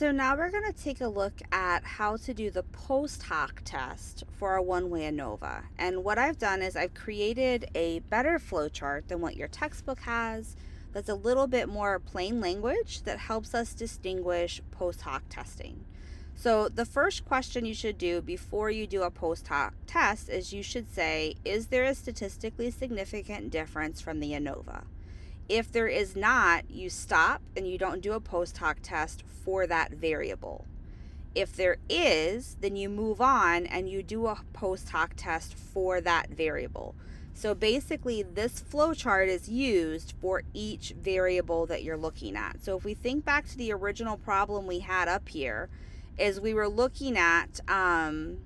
So now we're going to take a look at how to do the post hoc test for a one-way ANOVA. And what I've done is I've created a better flowchart than what your textbook has that's a little bit more plain language that helps us distinguish post hoc testing. So the first question you should do before you do a post hoc test is you should say, is there a statistically significant difference from the ANOVA? If there is not, you stop and you don't do a post hoc test for that variable. If there is, then you move on and you do a post hoc test for that variable. So basically, this flowchart is used for each variable that you're looking at. So if we think back to the original problem we had up here, is we were looking at the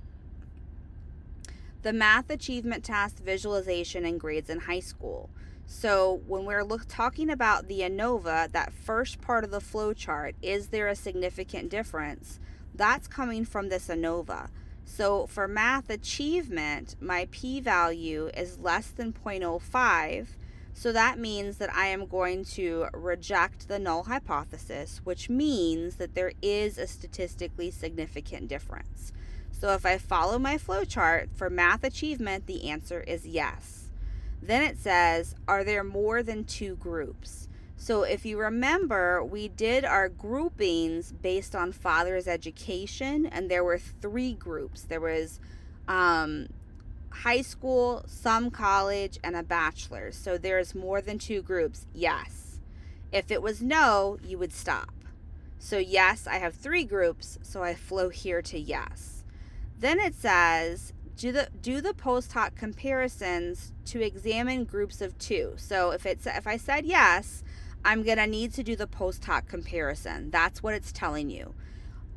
math achievement test, visualization, and grades in high school. So when we're talking about the ANOVA, that first part of the flow chart, is there a significant difference? That's coming from this ANOVA. So for math achievement, my p-value is less than 0.05. So that means that I am going to reject the null hypothesis, which means that there is a statistically significant difference. So if I follow my flow chart for math achievement, the answer is yes. Then it says, are there more than two groups? So if you remember, we did our groupings based on father's education, and there were three groups. There was high school, some college, and a bachelor's. So there's more than two groups, yes. If it was no, you would stop. So yes, I have three groups, so I flow here to yes. Then it says, do the post hoc comparisons to examine groups of two. So if I said yes, I'm going to need to do the post hoc comparison. That's what it's telling you.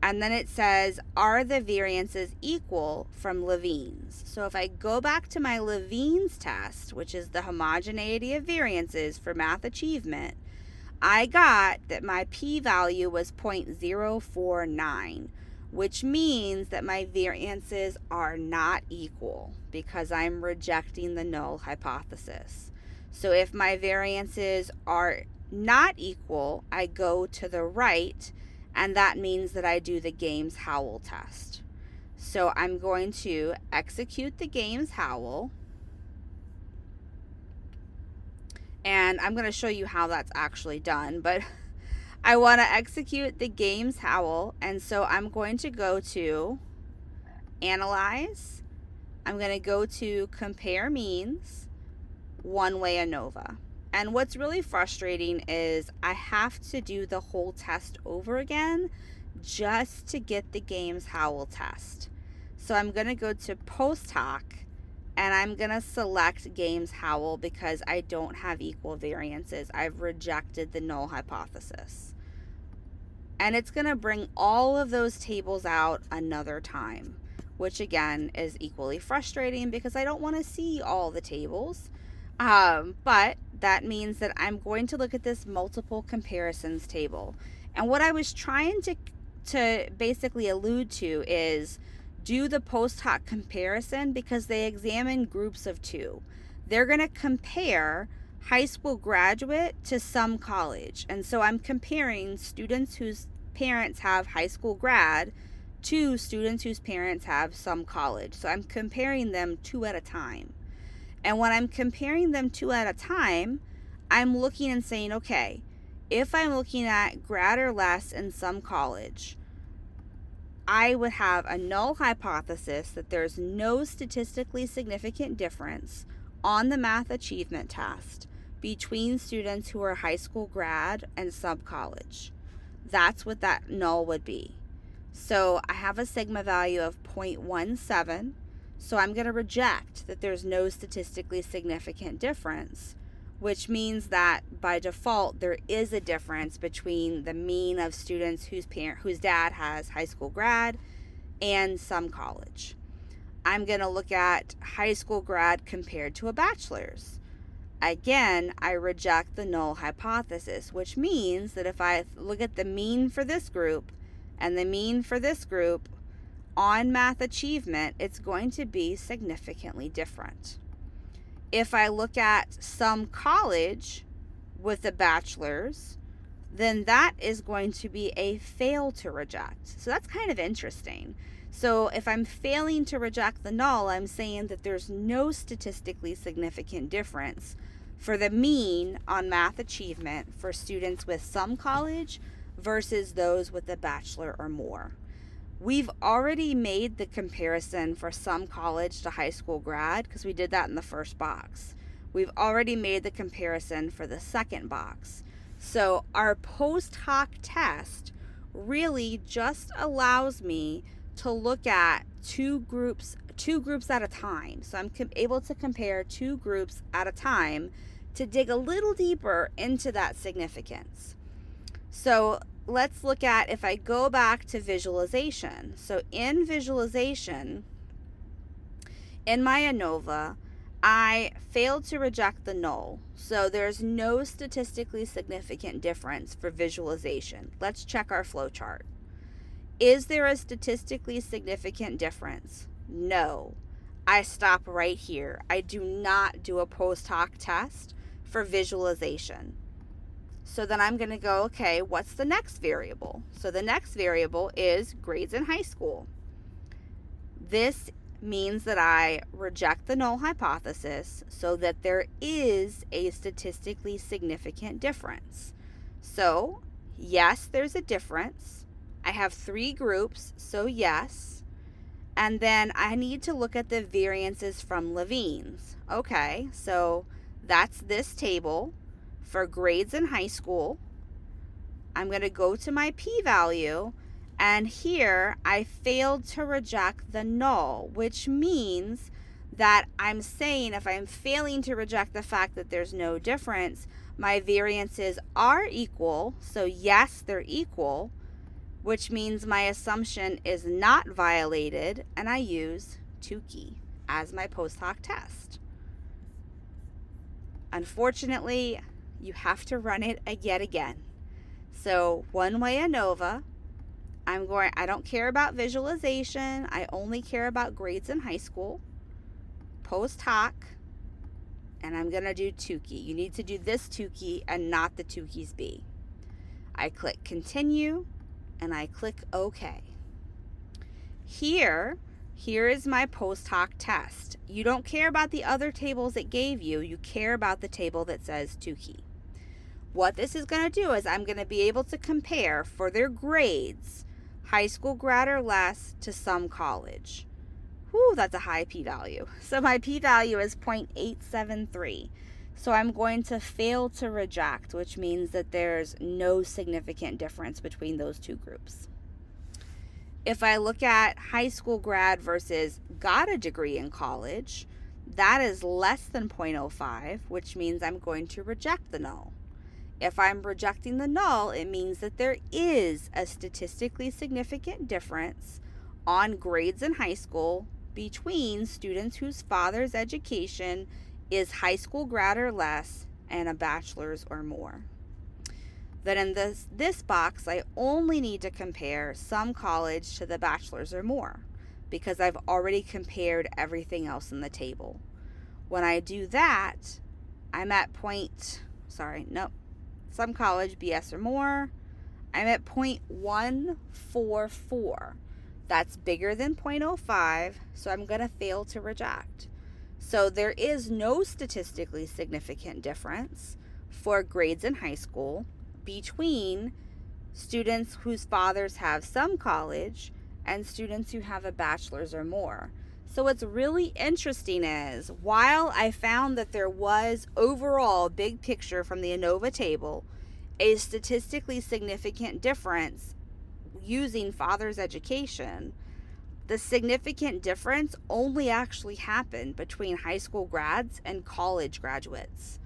And then it says, are the variances equal from Levine's? So if I go back to my Levine's test, which is the homogeneity of variances for math achievement, I got that my p-value was 0.049. which means that my variances are not equal because I'm rejecting the null hypothesis. So if my variances are not equal, I go to the right, and that means that I do the Games-Howell test. So I'm going to execute the Games-Howell, and I'm going to show you how that's actually done, but I want to execute the Games-Howell, and so I'm going to go to Analyze. I'm going to go to Compare Means, One-Way ANOVA. And what's really frustrating is I have to do the whole test over again just to get the Games-Howell test. So I'm going to go to Post Hoc, and I'm going to select Games-Howell because I don't have equal variances. I've rejected the null hypothesis. And it's going to bring all of those tables out another time, which again is equally frustrating because I don't want to see all the tables. But that means that I'm going to look at this multiple comparisons table. And what I was trying to basically allude to is do the post hoc comparison because they examine groups of two. They're going to compare high school graduate to some college. And so I'm comparing students whose parents have high school grad to students whose parents have some college. So I'm comparing them two at a time. And when I'm comparing them two at a time, I'm looking and saying, okay, if I'm looking at grad or less in some college, I would have a null hypothesis that there's no statistically significant difference on the math achievement test between students who are high school grad and some college. That's what that null would be. So I have a sigma value of 0.17. So I'm going to reject that there's no statistically significant difference, which means that by default there is a difference between the mean of students whose dad has high school grad and some college. I'm going to look at high school grad compared to a bachelor's. Again, I reject the null hypothesis, which means that if I look at the mean for this group and the mean for this group on math achievement, it's going to be significantly different. If I look at some college with a bachelor's then that is going to be a fail to reject. So that's kind of interesting. So if I'm failing to reject the null, I'm saying that there's no statistically significant difference for the mean on math achievement for students with some college versus those with a bachelor or more. We've already made the comparison for some college to high school grad because we did that in the first box. We've already made the comparison for the second box. So our post hoc test really just allows me to look at two groups at a time. So I'm able to compare two groups at a time to dig a little deeper into that significance. So let's look at, if I go back to visualization. So in visualization, in my ANOVA, I failed to reject the null. So there's no statistically significant difference for visualization. Let's check our flowchart. Is there a statistically significant difference? No. I stop right here. I do not do a post hoc test for visualization. So then I'm going to go, okay, what's the next variable? So the next variable is grades in high school. This means that I reject the null hypothesis so that there is a statistically significant difference. So yes, there's a difference. I have three groups, so yes. And then I need to look at the variances from Levine's. Okay, so that's this table for grades in high school. I'm going to go to my p-value, and here I failed to reject the null, which means that I'm saying if I'm failing to reject the fact that there's no difference, my variances are equal. So yes, they're equal, which means my assumption is not violated, and I use Tukey as my post hoc test. Unfortunately, you have to run it yet again. So one way ANOVA, I don't care about visualization. I only care about grades in high school. Post hoc, and I'm going to do Tukey. You need to do this Tukey and not the Tukey's B. I click continue, and I click OK. Here is my post hoc test. You don't care about the other tables it gave you. You care about the table that says Tukey. What this is going to do is I'm going to be able to compare for their grades, high school grad or less, to some college. Whew, that's a high p-value. So my p-value is 0.873. So I'm going to fail to reject, which means that there's no significant difference between those two groups. If I look at high school grad versus got a degree in college, that is less than 0.05, which means I'm going to reject the null. If I'm rejecting the null, it means that there is a statistically significant difference on grades in high school between students whose father's education is high school grad or less and a bachelor's or more. Then in this box, I only need to compare some college to the bachelor's or more because I've already compared everything else in the table. When I do that, I'm at some college BS or more. I'm at 0.144. That's bigger than 0.05, so I'm going to fail to reject. So there is no statistically significant difference for grades in high school between students whose fathers have some college and students who have a bachelor's or more. So what's really interesting is, while I found that there was overall, big picture from the ANOVA table, a statistically significant difference using father's education, the significant difference only actually happened between high school grads and college graduates.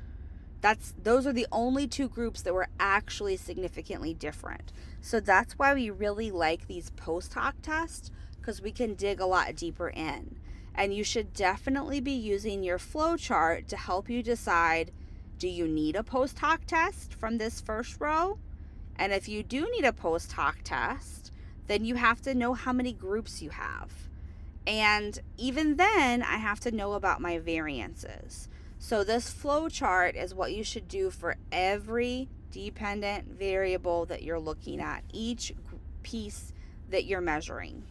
Those are the only two groups that were actually significantly different. So that's why we really like these post hoc tests, because we can dig a lot deeper in. And you should definitely be using your flow chart to help you decide, do you need a post hoc test from this first row? And if you do need a post hoc test, then you have to know how many groups you have. And even then, I have to know about my variances. So this flow chart is what you should do for every dependent variable that you're looking at, each piece that you're measuring.